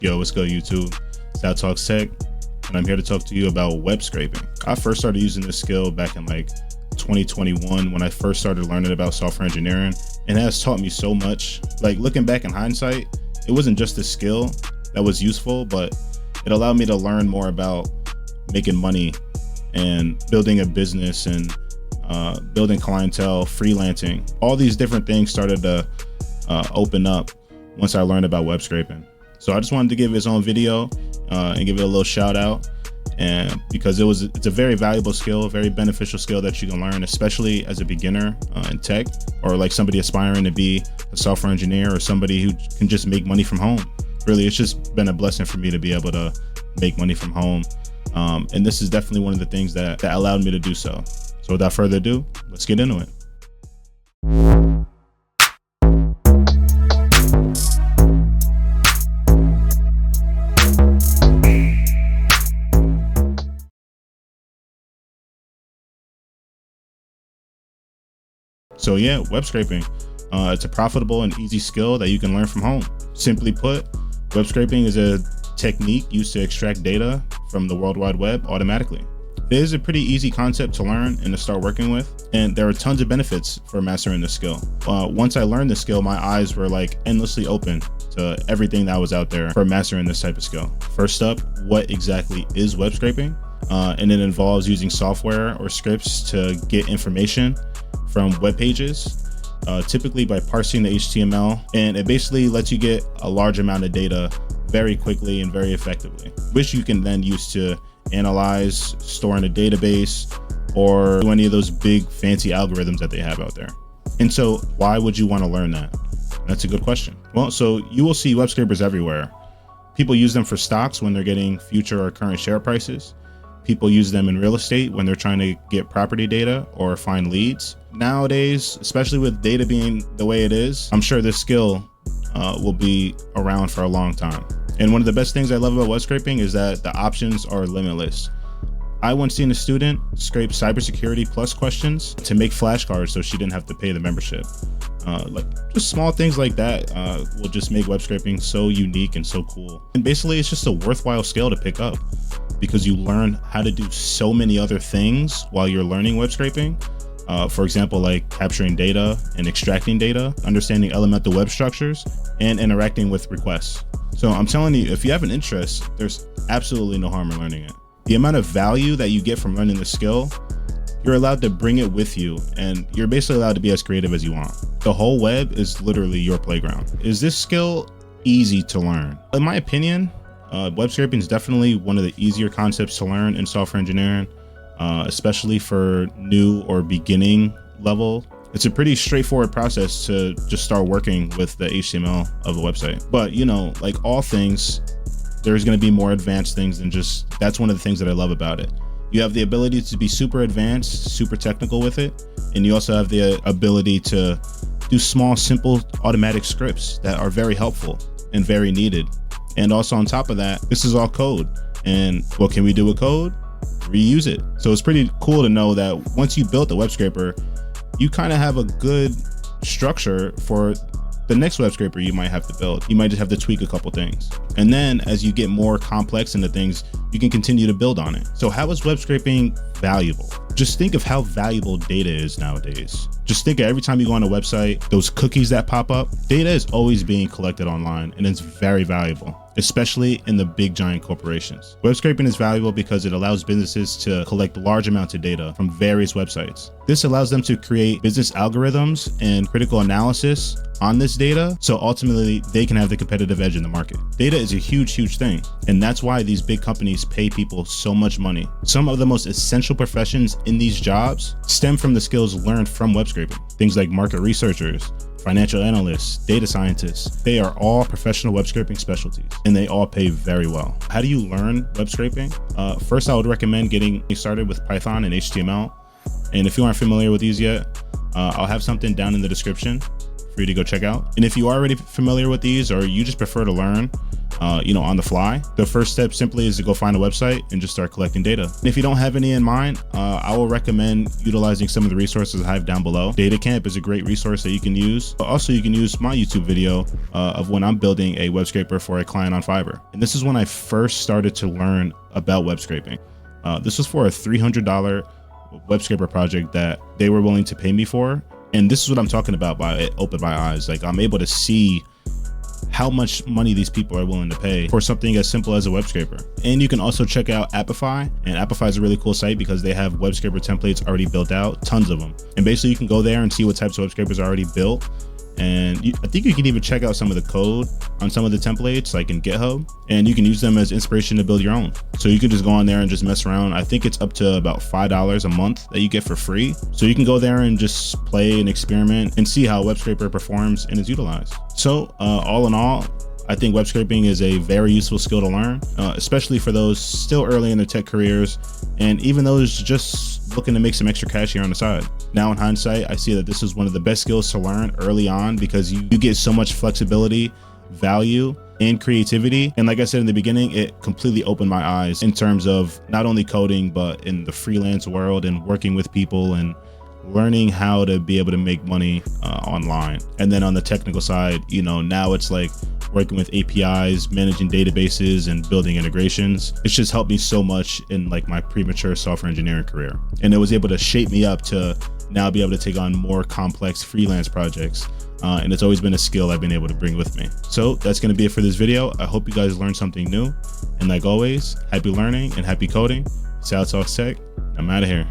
Yo, what's good, YouTube? Sal Talks Tech, and I'm here to talk to you about web scraping. I first started using this skill back in like 2021 when I first started learning about software engineering, and it has taught me so much. Like, looking back in hindsight, it wasn't just a skill that was useful, but it allowed me to learn more about making money and building a business and building clientele, freelancing. All these different things started to open up once I learned about web scraping. So I just wanted to give its own video and give it a little shout out, and because it's a very valuable skill, a very beneficial skill that you can learn, especially as a beginner in tech, or like somebody aspiring to be a software engineer, or somebody who can just make money from home. Really, it's just been a blessing for me to be able to make money from home. And this is definitely one of the things that allowed me to do so. So without further ado, let's get into it. So yeah, web scraping. It's a profitable and easy skill that you can learn from home. Simply put, web scraping is a technique used to extract data from the World Wide Web automatically. It is a pretty easy concept to learn and to start working with, and there are tons of benefits for mastering this skill. Once I learned this skill, my eyes were like endlessly open to everything that was out there for mastering this type of skill. First up, what exactly is web scraping? And it involves using software or scripts to get information from web pages, typically by parsing the HTML, and it basically lets you get a large amount of data very quickly and very effectively, which you can then use to analyze, store in a database, or do any of those big fancy algorithms that they have out there. And so why would you want to learn that? That's a good question. Well, so you will see web scrapers everywhere. People use them for stocks when they're getting future or current share prices. People use them in real estate when they're trying to get property data or find leads. Nowadays, especially with data being the way it is, I'm sure this skill will be around for a long time. And one of the best things I love about web scraping is that the options are limitless. I once seen a student scrape cybersecurity plus questions to make flashcards so she didn't have to pay the membership. Like just small things like that will just make web scraping so unique and so cool. And basically, it's just a worthwhile skill to pick up, because you learn how to do so many other things while you're learning web scraping. For example, like capturing data and extracting data, understanding elemental web structures, and interacting with requests. So I'm telling you, if you have an interest, there's absolutely no harm in learning it. The amount of value that you get from learning the skill, you're allowed to bring it with you, and you're basically allowed to be as creative as you want. The whole web is literally your playground. Is this skill easy to learn? In my opinion, web scraping is definitely one of the easier concepts to learn in software engineering, especially for new or beginning level. It's a pretty straightforward process to just start working with the HTML of a website. But you know, like all things, there's going to be more advanced things than just, that's one of the things that I love about it. You have the ability to be super advanced, super technical with it. And you also have the ability to do small, simple, automatic scripts that are very helpful and very needed. And also on top of that, this is all code. And what can we do with code? Reuse it. So it's pretty cool to know that once you built the web scraper, you kind of have a good structure for the next web scraper you might have to build. You might just have to tweak a couple things. And then as you get more complex into things, you can continue to build on it. So how is web scraping valuable? Just think of how valuable data is nowadays. Just think of every time you go on a website, those cookies that pop up, data is always being collected online, and it's very valuable, especially in the big giant corporations. Web scraping is valuable because it allows businesses to collect large amounts of data from various websites. This allows them to create business algorithms and critical analysis on this data, so ultimately they can have the competitive edge in the market. Data is a huge thing, and that's why these big companies pay people so much money. Some of the most essential professions in these jobs stem from the skills learned from web scraping. Things like market researchers, financial analysts, data scientists, they are all professional web scraping specialties, and they all pay very well. How do you learn web scraping? First, I would recommend getting started with Python and HTML. And if you aren't familiar with these yet, I'll have something down in the description for you to go check out. And if you are already familiar with these, or you just prefer to learn, on the fly. The first step simply is to go find a website and just start collecting data. And if you don't have any in mind, I will recommend utilizing some of the resources I have down below. Datacamp is a great resource that you can use. But also, you can use my YouTube video of when I'm building a web scraper for a client on Fiverr. And this is when I first started to learn about web scraping. This was for a $300 web scraper project that they were willing to pay me for. And this is what I'm talking about by it opened my eyes. Like, I'm able to see how much money these people are willing to pay for something as simple as a web scraper. And you can also check out Appify, and Appify is a really cool site because they have web scraper templates already built out, tons of them. And basically you can go there and see what types of web scrapers are already built. And I think you can even check out some of the code on some of the templates, like in GitHub, and you can use them as inspiration to build your own. So you can just go on there and just mess around. I think it's up to about $5 a month that you get for free. So you can go there and just play and experiment and see how web scraper performs and is utilized. So all in all, I think web scraping is a very useful skill to learn, especially for those still early in their tech careers, and even those just looking to make some extra cash here on the side. Now in hindsight, I see that this is one of the best skills to learn early on because you get so much flexibility, value, and creativity. And like I said in the beginning, it completely opened my eyes in terms of not only coding, but in the freelance world and working with people and learning how to be able to make money online. And then on the technical side, now it's like working with APIs, managing databases, and building integrations. It's just helped me so much in like my premature software engineering career. And it was able to shape me up to now be able to take on more complex freelance projects. And it's always been a skill I've been able to bring with me. So that's gonna be it for this video. I hope you guys learned something new. And like always, happy learning and happy coding. Sal Talks Tech, I'm out of here.